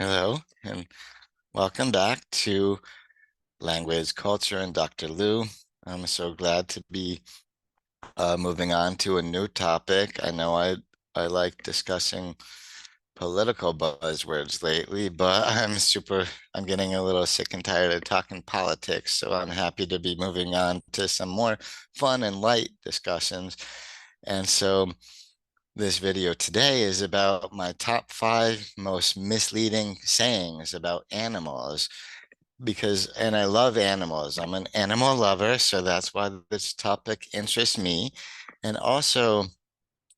Hello, and welcome back to Language, Culture, and Dr. Lou. I'm so glad to be moving on to a new topic. I like discussing political buzzwords lately, but I'm getting a little sick and tired of talking politics, so I'm happy to be moving on to some more fun and light discussions. And so this video today is about my top five most misleading sayings about animals and I love animals. I'm an animal lover, so that's why this topic interests me. And also,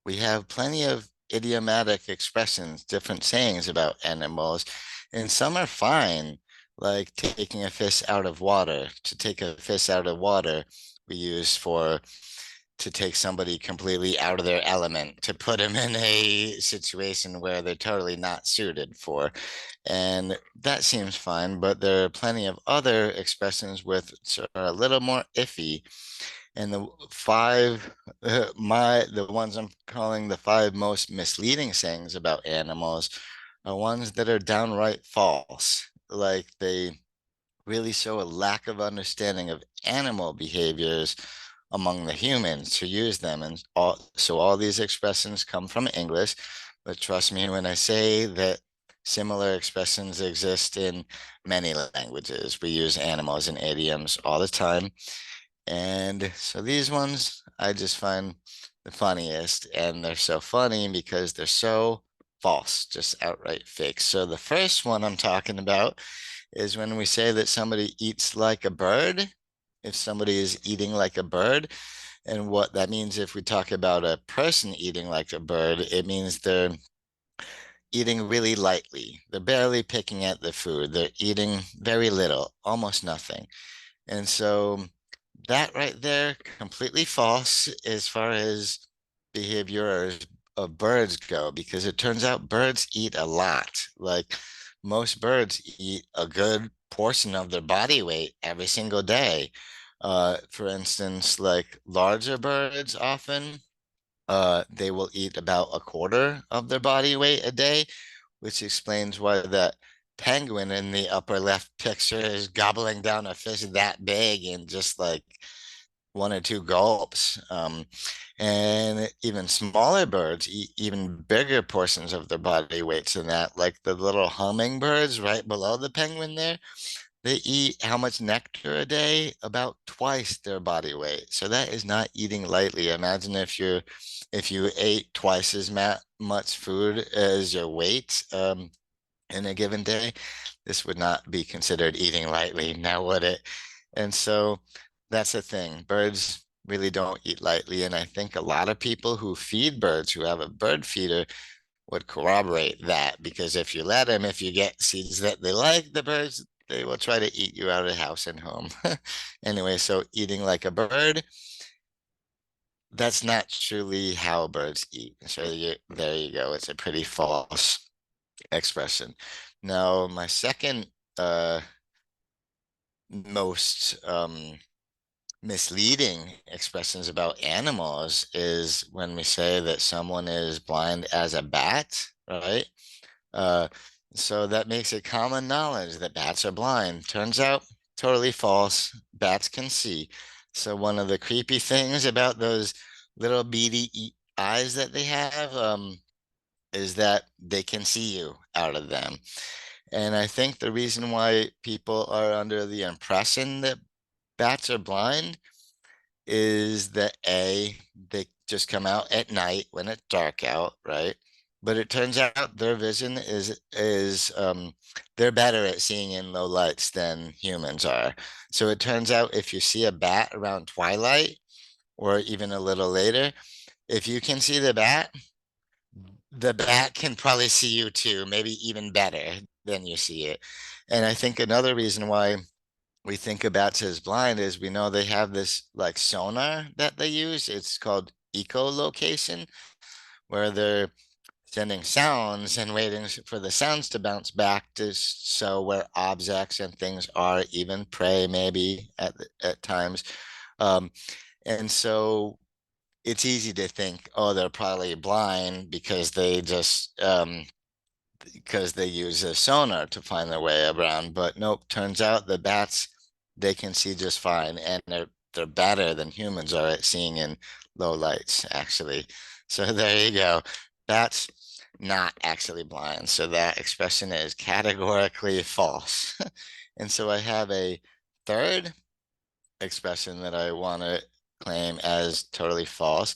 we have plenty of idiomatic expressions, different sayings about animals, and some are fine, like taking a fish out of water. To take a fish out of water, we use for to take somebody completely out of their element, to put them in a situation where they're totally not suited for. And that seems fine, but there are plenty of other expressions with are a little more iffy. And the ones I'm calling the five most misleading sayings about animals are ones that are downright false. Like they really show a lack of understanding of animal behaviors among the humans who use them. So all these expressions come from English, but trust me when I say that similar expressions exist in many languages. We use animals and idioms all the time. And so these ones I just find the funniest, and they're so funny because they're so false, just outright fake. So the first one I'm talking about is when we say that somebody eats like a bird, if somebody is eating like a bird. And what that means, if we talk about a person eating like a bird, it means they're eating really lightly. They're barely picking at the food. They're eating very little, almost nothing. And so that right there, completely false as far as behavior of birds go, because it turns out birds eat a lot. Like most birds eat a good portion of their body weight every single day. For instance, like larger birds often, they will eat about a quarter of their body weight a day, which explains why that penguin in the upper left picture is gobbling down a fish that big in just like one or two gulps. And even smaller birds eat even bigger portions of their body weights than that, like the little hummingbirds right below the penguin there. They eat how much nectar a day? About twice their body weight. So that is not eating lightly. Imagine if you ate twice as much food as your weight in a given day. This would not be considered eating lightly, now would it? And so that's the thing. Birds really don't eat lightly. And I think a lot of people who feed birds, who have a bird feeder, would corroborate that, because if you get seeds that they like, the birds, they will try to eat you out of house and home. Anyway, so eating like a bird, that's not truly how birds eat. So there you go. It's a pretty false expression. Now, my second most misleading expressions about animals is when we say that someone is blind as a bat, right? Uh, so that makes it common knowledge that bats are blind. Turns out, totally false. Bats can see. So one of the creepy things about those little beady eyes that they have is that they can see you out of them. And I think the reason why people are under the impression that bats are blind is that they just come out at night when it's dark out, right? But it turns out their vision is they're better at seeing in low lights than humans are. So it turns out if you see a bat around twilight or even a little later, if you can see the bat can probably see you too, maybe even better than you see it. And I think another reason why we think of bats as blind is we know they have this like sonar that they use. It's called echolocation, where they're sending sounds and waiting for the sounds to bounce back to show where objects and things are, even prey maybe at times. Um, and so it's easy to think, oh, they're probably blind because because they use a sonar to find their way around. But nope, turns out the bats, they can see just fine, and they're better than humans are at seeing in low lights, actually. So there you go. Bats not actually blind. So that expression is categorically false. And so I have a third expression that I want to claim as totally false.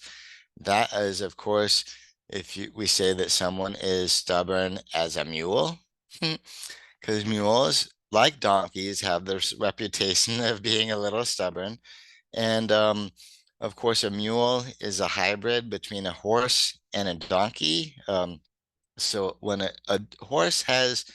That is, of course, if we say that someone is stubborn as a mule, because mules, like donkeys, have their reputation of being a little stubborn. And of course, a mule is a hybrid between a horse and a donkey. So when a horse has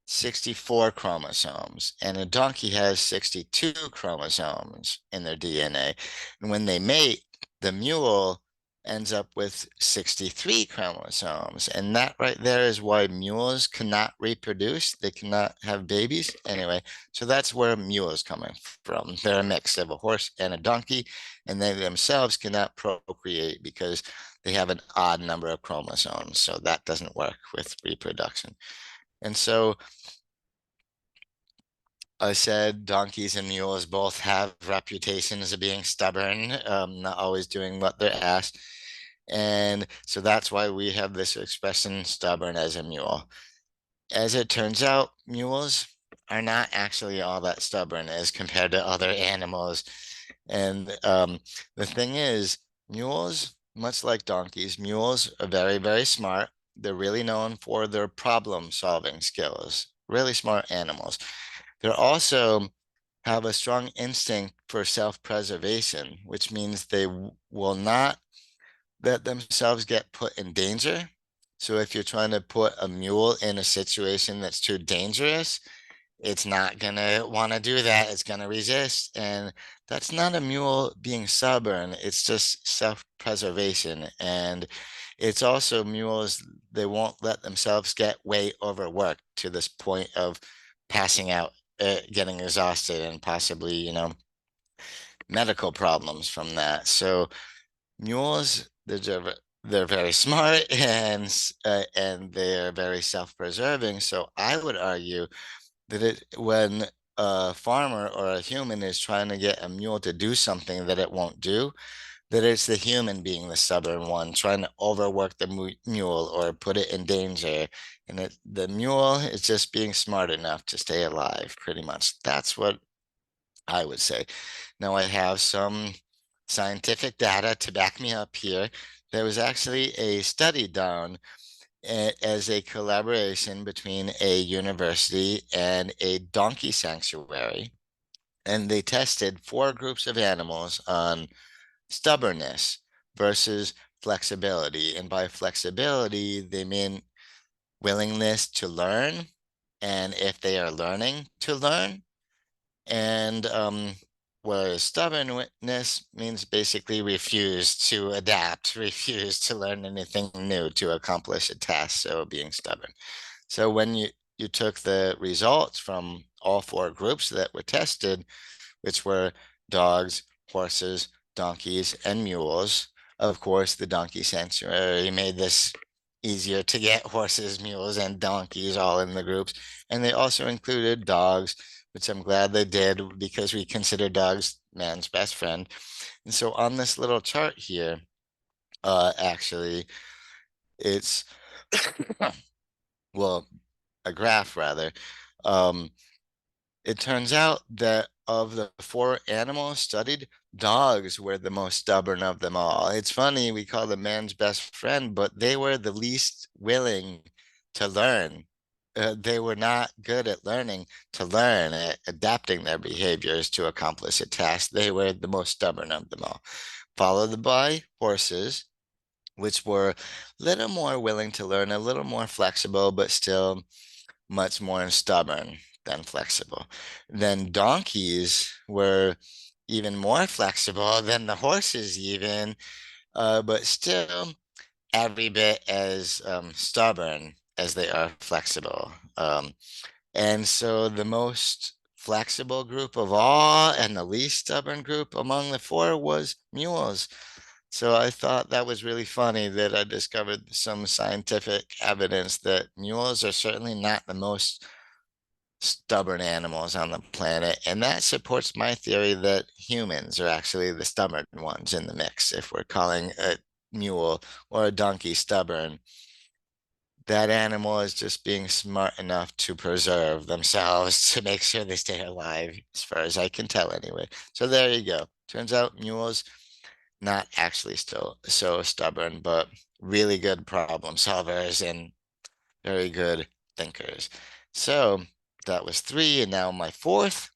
64 chromosomes, and a donkey has 62 chromosomes in their DNA. And when they mate, the mule ends up with 63 chromosomes. And that right there is why mules cannot reproduce. They cannot have babies. Anyway, so that's where a mule is coming from. They're a mix of a horse and a donkey, and they themselves cannot procreate because they have an odd number of chromosomes. So that doesn't work with reproduction. And so I said donkeys and mules both have reputations of being stubborn, not always doing what they're asked. And so that's why we have this expression, stubborn as a mule. As it turns out, mules are not actually all that stubborn as compared to other animals. And the thing is, mules, much like donkeys, mules are very, very smart. They're really known for their problem solving skills, really smart animals. They also have a strong instinct for self-preservation, which means they will not let themselves get put in danger. So if you're trying to put a mule in a situation that's too dangerous, it's not gonna want to do that. It's gonna resist. And that's not a mule being stubborn. It's just self-preservation. And it's also mules, they won't let themselves get way overworked to this point of passing out, getting exhausted, and possibly, medical problems from that. So mules, they're very smart and they're very self-preserving. So I would argue that when a farmer or a human is trying to get a mule to do something that it won't do, that it's the human being the stubborn one, trying to overwork the mule or put it in danger. And the mule is just being smart enough to stay alive, pretty much. That's what I would say. Now, I have some scientific data to back me up here. There was actually a study done as a collaboration between a university and a donkey sanctuary. And they tested four groups of animals on stubbornness versus flexibility. And by flexibility, they mean willingness to learn. And if they are learning to learn, and whereas stubbornness means basically refuse to adapt, refuse to learn anything new to accomplish a task, so being stubborn. So when you took the results from all four groups that were tested, which were dogs, horses, donkeys, and mules. Of course, the donkey sanctuary made this easier to get horses, mules, and donkeys all in the groups. And they also included dogs, which I'm glad they did because we consider dogs man's best friend. And so on this little chart here, actually, it's, well, a graph rather. Um, It turns out that of the four animals studied, dogs were the most stubborn of them all. It's funny, we call them man's best friend, but they were the least willing to learn. They were not good at learning to learn, at adapting their behaviors to accomplish a task. They were the most stubborn of them all, followed by horses, which were a little more willing to learn, a little more flexible, but still much more stubborn than flexible. Then donkeys were even more flexible than the horses, even, but still every bit as stubborn as they are flexible. And so the most flexible group of all and the least stubborn group among the four was mules. So I thought that was really funny that I discovered some scientific evidence that mules are certainly not the most stubborn animals on the planet. And that supports my theory that humans are actually the stubborn ones in the mix. If we're calling a mule or a donkey stubborn, that animal is just being smart enough to preserve themselves to make sure they stay alive, as far as I can tell anyway. So there you go. Turns out mules not actually still so stubborn, but really good problem solvers and very good thinkers. So that was three, and now my fourth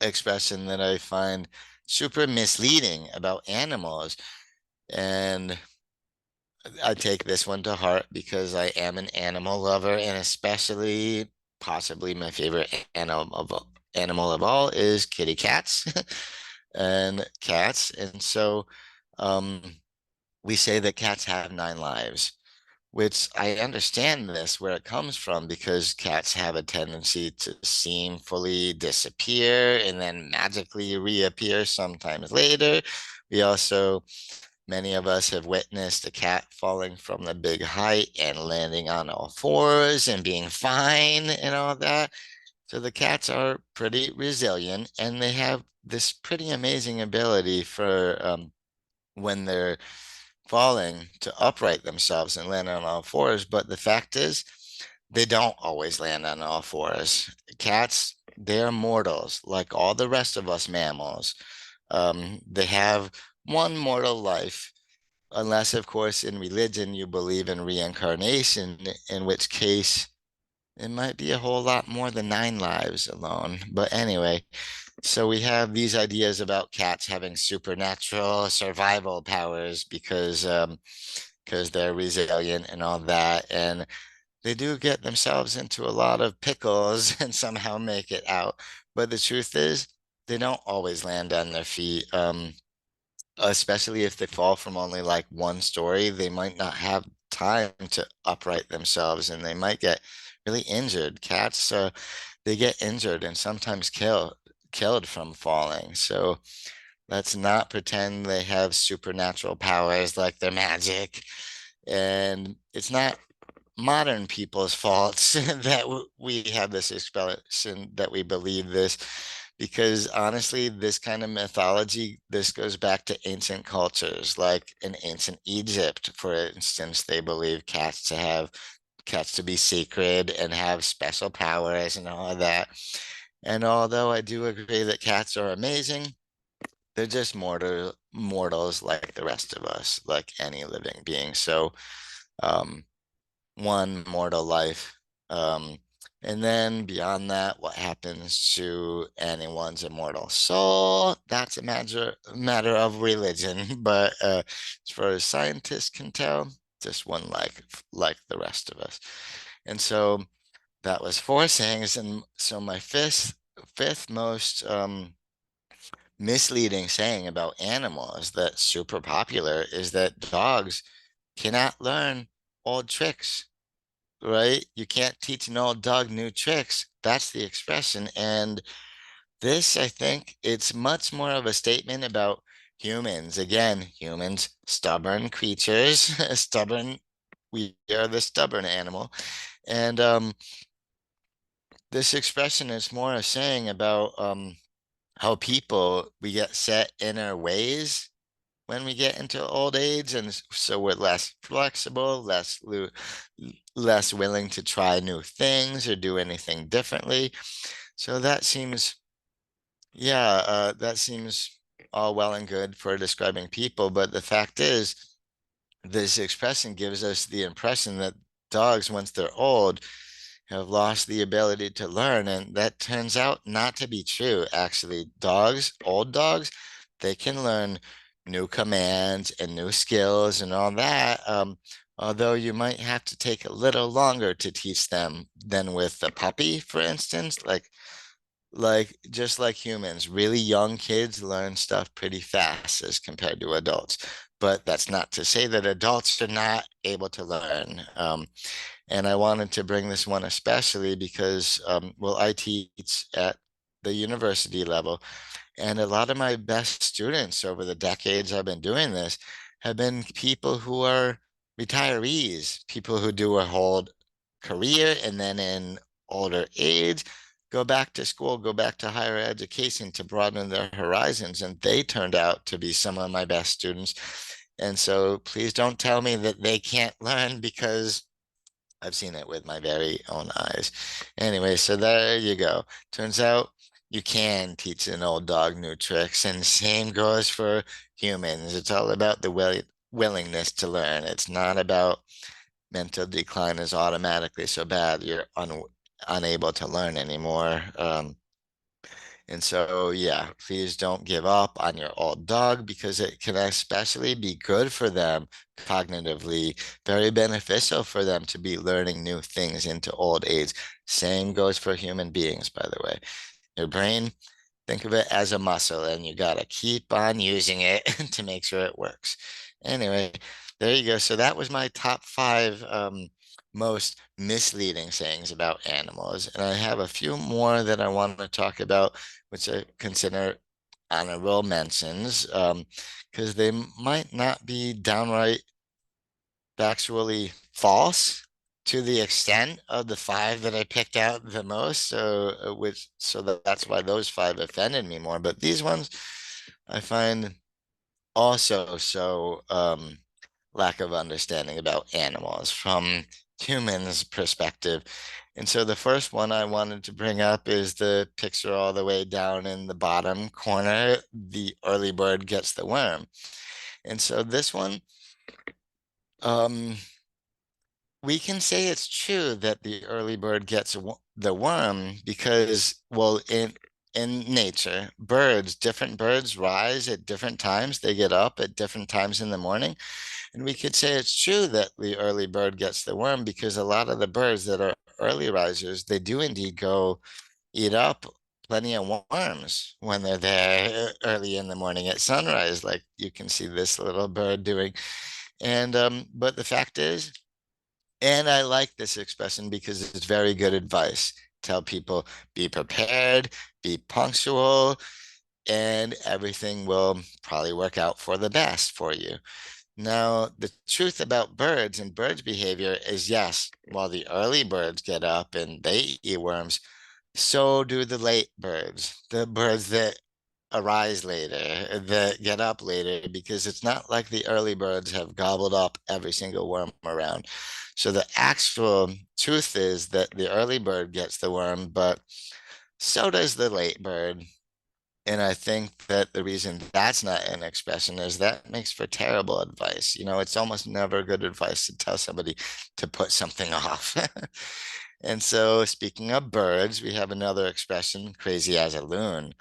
expression that I find super misleading about animals. And I take this one to heart because I am an animal lover, and especially possibly my favorite animal of all is kitty cats and cats. And so um, we say that cats have 9 lives, which I understand this where it comes from because cats have a tendency to seem fully disappear and then magically reappear sometimes later. We also, many of us have witnessed a cat falling from the big height and landing on all fours and being fine and all that. So the cats are pretty resilient and they have this pretty amazing ability for when they're falling to upright themselves and land on all fours. But the fact is, they don't always land on all fours. Cats, they're mortals, like all the rest of us mammals. They have one mortal life, unless, of course, in religion you believe in reincarnation, in which case it might be a whole lot more than 9 lives alone. But anyway, so we have these ideas about cats having supernatural survival powers because they're resilient and all that. And they do get themselves into a lot of pickles and somehow make it out. But the truth is, they don't always land on their feet. Especially if they fall from only like one story, they might not have time to upright themselves and they might get really injured. Cats, they get injured and sometimes killed from falling. So let's not pretend they have supernatural powers like they're magic. And it's not modern people's faults that we have this expression that we believe this, because honestly, this kind of mythology, this goes back to ancient cultures, like in ancient Egypt, for instance, they believe cats to be sacred and have special powers and all of that. And although I do agree that cats are amazing, they're just mortals like the rest of us, like any living being. So, um, one mortal life. Um, and then beyond that, what happens to anyone's immortal soul? That's a matter of religion. But as far as scientists can tell, just one like the rest of us. And so that was four sayings. And so my fifth most misleading saying about animals that's super popular is that dogs cannot learn old tricks, right? You can't teach an old dog new tricks. That's the expression. And this, I think, it's much more of a statement about humans. Again, humans, stubborn creatures, stubborn. We are the stubborn animal. And this expression is more a saying about how people, we get set in our ways when we get into old age, and so we're less flexible, less willing to try new things or do anything differently. So that seems, yeah, that seems all well and good for describing people, but the fact is, this expression gives us the impression that dogs, once they're old, have lost the ability to learn. And that turns out not to be true. Actually, old dogs, they can learn new commands and new skills and all that. Although you might have to take a little longer to teach them than with a puppy, for instance. Like just like humans, really young kids learn stuff pretty fast as compared to adults. But that's not to say that adults are not able to learn. And I wanted to bring this one especially because, well, I teach at the university level, and a lot of my best students over the decades I've been doing this, have been people who are retirees, people who do a whole career and then in older age go back to school, go back to higher education to broaden their horizons. And they turned out to be some of my best students. And so please don't tell me that they can't learn because I've seen it with my very own eyes. Anyway, so there you go. Turns out you can teach an old dog new tricks, and same goes for humans. It's all about the willingness to learn. It's not about mental decline is automatically so bad you're unable to learn anymore. And so, yeah, please don't give up on your old dog because it can especially be good for them cognitively, very beneficial for them to be learning new things into old age. Same goes for human beings, by the way. Your brain, think of it as a muscle, and you got to keep on using it to make sure it works. Anyway, there you go. So that was my top five most misleading sayings about animals. And I have a few more that I want to talk about, which I consider honorable mentions, because they might not be downright factually false to the extent of the five that I picked out the most. So, that's why those five offended me more. But these ones I find also so lack of understanding about animals from humans' perspective. And so the first one I wanted to bring up is the picture all the way down in the bottom corner, the early bird gets the worm. And so this one, um, we can say it's true that the early bird gets the worm because, well, in nature, different birds rise at different times. They get up at different times in the morning. And we could say it's true that the early bird gets the worm because a lot of the birds that are early risers, they do indeed go eat up plenty of worms when they're there early in the morning at sunrise, like you can see this little bird doing. And but the fact is, and I like this expression because it's very good advice. Tell people be prepared, be punctual, and everything will probably work out for the best for you. Now, the truth about birds and birds' behavior is yes, while the early birds get up and they eat worms, so do the late birds, the birds that arise later, that get up later, because it's not like the early birds have gobbled up every single worm around. So the actual truth is that the early bird gets the worm, but so does the late bird. And I think that the reason that's not an expression is that makes for terrible advice. You know, it's almost never good advice to tell somebody to put something off. And so, speaking of birds, we have another expression, crazy as a loon.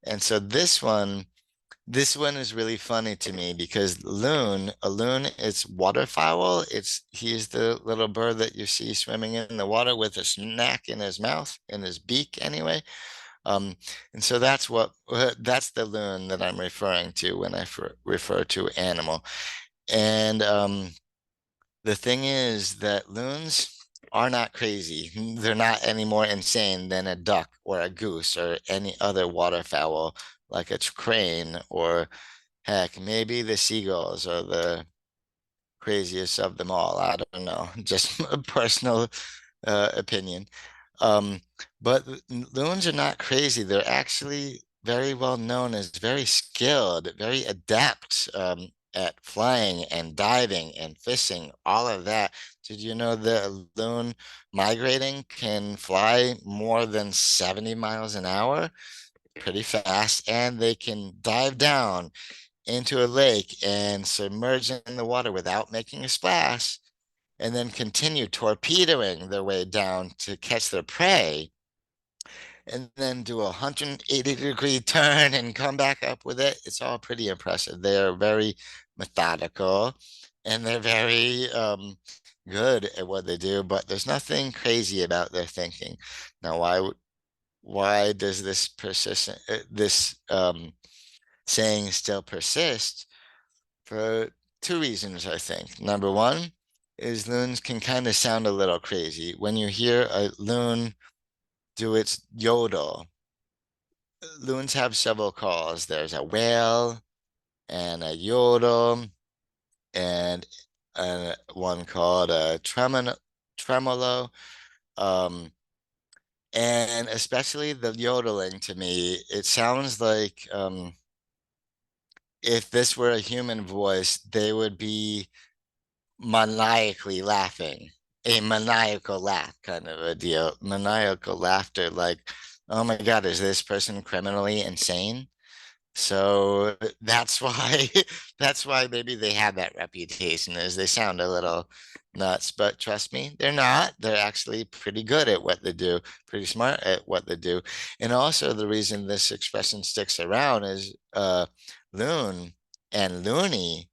And so this one is really funny to me because a loon is waterfowl. He's the little bird that you see swimming in the water with a snack in his mouth, in his beak anyway. Um, and so that's the loon that I'm referring to when I refer to animal. And the thing is that loons are not crazy. They're not any more insane than a duck or a goose or any other waterfowl like a crane or heck, maybe the seagulls are the craziest of them all. I don't know, just a personal opinion. Um, but loons are not crazy. They're actually very well known as very skilled, very adept at flying and diving and fishing, all of that. Did you know that a loon migrating can fly more than 70 miles an hour? Pretty fast, and they can dive down into a lake and submerge in the water without making a splash and then continue torpedoing their way down to catch their prey and then do a 180-degree turn and come back up with it. It's all pretty impressive. They're very methodical and they're very good at what they do, but there's nothing crazy about their thinking. Now, why does this saying still persist? For two reasons, I think. Number one is loons can kind of sound a little crazy. When you hear a loon do its yodel, loons have several calls. There's a wail and a yodel. and one called tremolo. Um, and especially the yodeling to me, it sounds like if this were a human voice, they would be maniacally laughing, a maniacal laugh kind of a deal, maniacal laughter, like, oh my God, is this person criminally insane? So that's why that's why maybe they have that reputation is they sound a little nuts, but trust me, they're not. They're actually pretty good at what they do, pretty smart at what they do. And also the reason this expression sticks around is loon and loony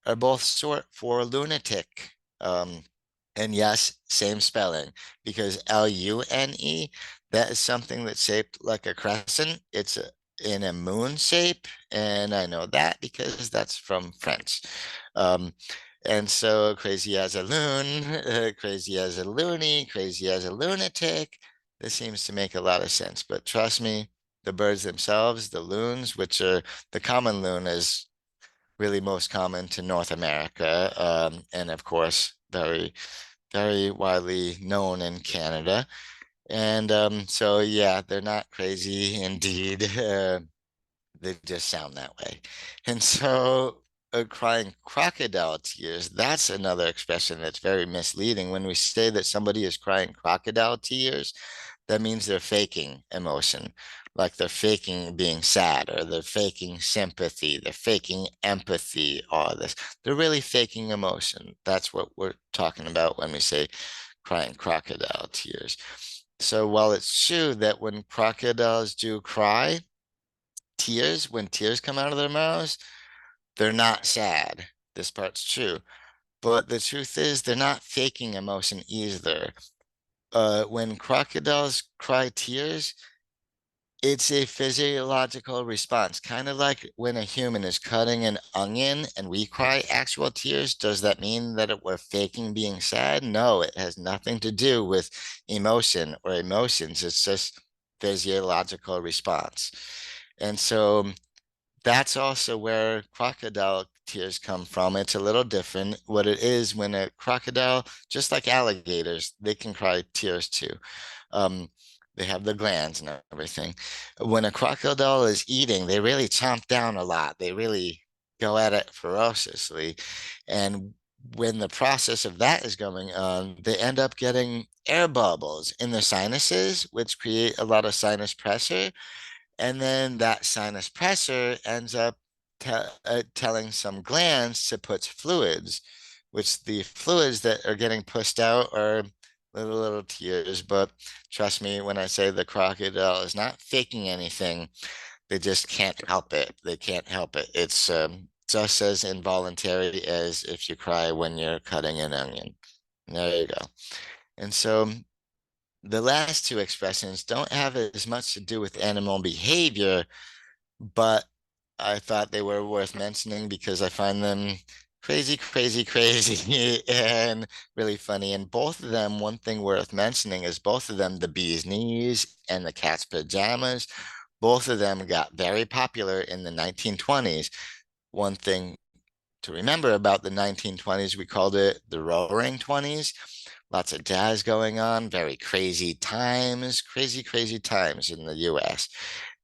are both short for lunatic. And yes, same spelling because Lune, that is something that's shaped like a crescent. It's in a moon shape, and I know that because that's from French. Um, and so crazy as a loon, crazy as a loony, crazy as a lunatic. This seems to make a lot of sense, but trust me, the birds themselves, the loons, which are the common loon is really most common to North America, and of course, very, very widely known in Canada. And so, yeah, they're not crazy indeed. They just sound that way. And so, crying crocodile tears, that's another expression that's very misleading. When we say that somebody is crying crocodile tears, that means they're faking emotion, like they're faking being sad or they're faking sympathy, they're faking empathy, all this. They're really faking emotion. That's what we're talking about when we say crying crocodile tears. So while it's true that when crocodiles do cry, tears, when tears come out of their mouths, they're not sad. This part's true. But the truth is, they're not faking emotion either. When crocodiles cry tears, it's a physiological response, kind of like when a human is cutting an onion and we cry actual tears. Does that mean that we're faking being sad? No, it has nothing to do with emotion or emotions. It's just physiological response. And so that's also where crocodile tears come from. It's a little different. What it is when a crocodile, just like alligators, they can cry tears too. Um, they have the glands and everything. When a crocodile is eating, they really chomp down a lot. They really go at it ferociously. And when the process of that is going on, they end up getting air bubbles in their sinuses, which create a lot of sinus pressure. And then that sinus pressure ends up telling some glands to put fluids, which the fluids that are getting pushed out are little tears. But trust me when I say the crocodile is not faking anything, they just can't help it. They can't help it. It's just as involuntary as if you cry when you're cutting an onion. There you go. And so the last two expressions don't have as much to do with animal behavior, but I thought they were worth mentioning because I find them crazy, crazy, crazy, and really funny. And both of them, one thing worth mentioning is both of them, the bee's knees and the cat's pajamas, both of them got very popular in the 1920s. One thing to remember about the 1920s, we called it the Roaring 20s. Lots of jazz going on, very crazy, crazy times in the US.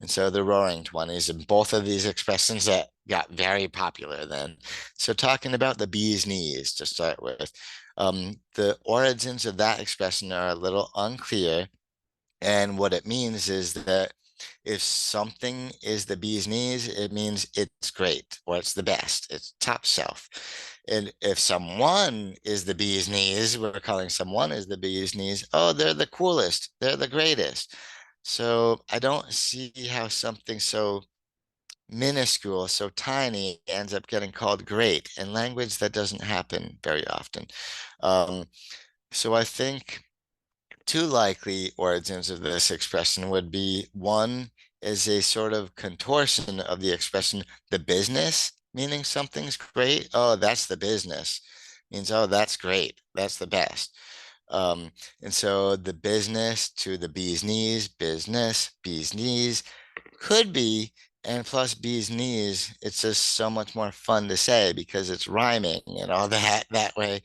And so the Roaring 20s, and both of these expressions that got very popular then. So talking about the bee's knees to start with, the origins of that expression are a little unclear. And what it means is that if something is the bee's knees, it means it's great or it's the best, it's top shelf. And if someone is the bee's knees, we're calling someone is the bee's knees, oh, they're the coolest, they're the greatest. So I don't see how something so minuscule, so tiny, ends up getting called great in language that doesn't happen very often. Um, so I think two likely origins of this expression would be one is a sort of contortion of the expression the business, meaning something's great. Oh, that's the business. Means, oh, that's great. That's the best. Um, and so the business to the bee's knees, business, bee's knees could be And plus bee's knees, it's just so much more fun to say because it's rhyming and all that way.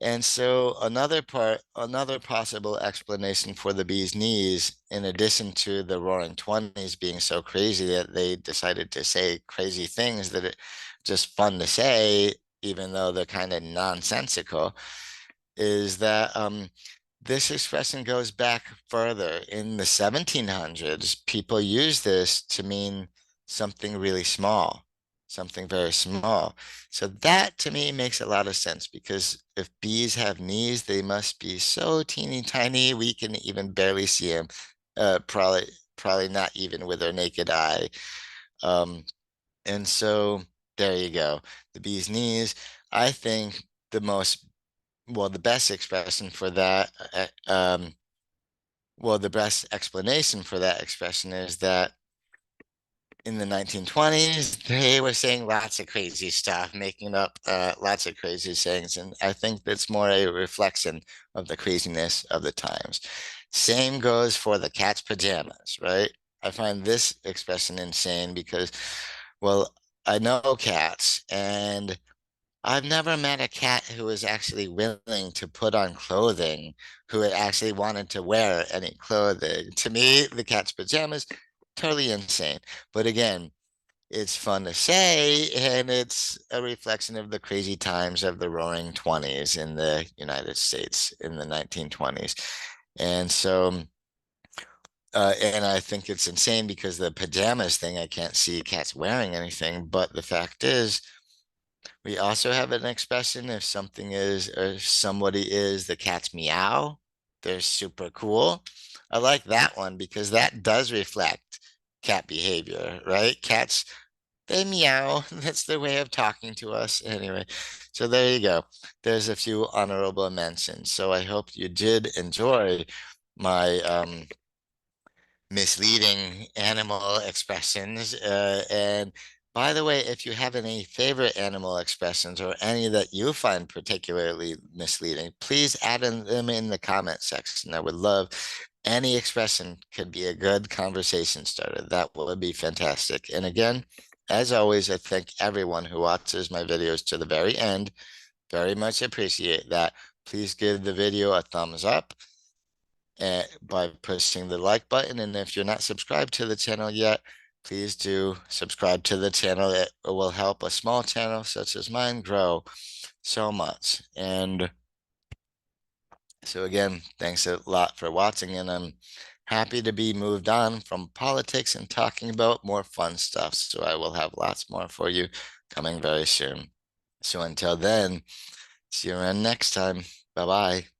And so another possible explanation for the bee's knees, in addition to the Roaring Twenties being so crazy that they decided to say crazy things that it just fun to say, even though they're kind of nonsensical, is that this expression goes back further. In the 1700s, people used this to mean something really small, something very small. So that to me makes a lot of sense because if bees have knees, they must be so teeny tiny we can even barely see them. Probably not even with our naked eye. Um, and so there you go. The bee's knees. I think the most the best expression for that, the best explanation for that expression is that in the 1920s, they were saying lots of crazy stuff, making up lots of crazy sayings. And I think that's more a reflection of the craziness of the times. Same goes for the cat's pajamas, right? I find this expression insane because, well, I know cats and I've never met a cat who was actually willing to put on clothing, who had actually wanted to wear any clothing. To me, the cat's pajamas, totally insane. But again, it's fun to say, and it's a reflection of the crazy times of the Roaring Twenties in the United States in the 1920s. And so, and I think it's insane because the pajamas thing, I can't see cats wearing anything, but the fact is, we also have an expression if something is or somebody is the cat's meow. They're super cool. I like that one because that does reflect cat behavior, right? Cats, they meow. That's their way of talking to us. Anyway, so there you go. There's a few honorable mentions. So I hope you did enjoy my misleading animal expressions. And by the way, if you have any favorite animal expressions or any that you find particularly misleading, please add them in the comment section. I would love any expression could be a good conversation starter. That would be fantastic. And again, as always, I thank everyone who watches my videos to the very end. Very much appreciate that. Please give the video a thumbs up by pushing the like button. And if you're not subscribed to the channel yet, please do subscribe to the channel. It will help a small channel such as mine grow so much. And so again, thanks a lot for watching, and I'm happy to be moved on from politics and talking about more fun stuff. So I will have lots more for you coming very soon. So until then, see you around next time. Bye-bye.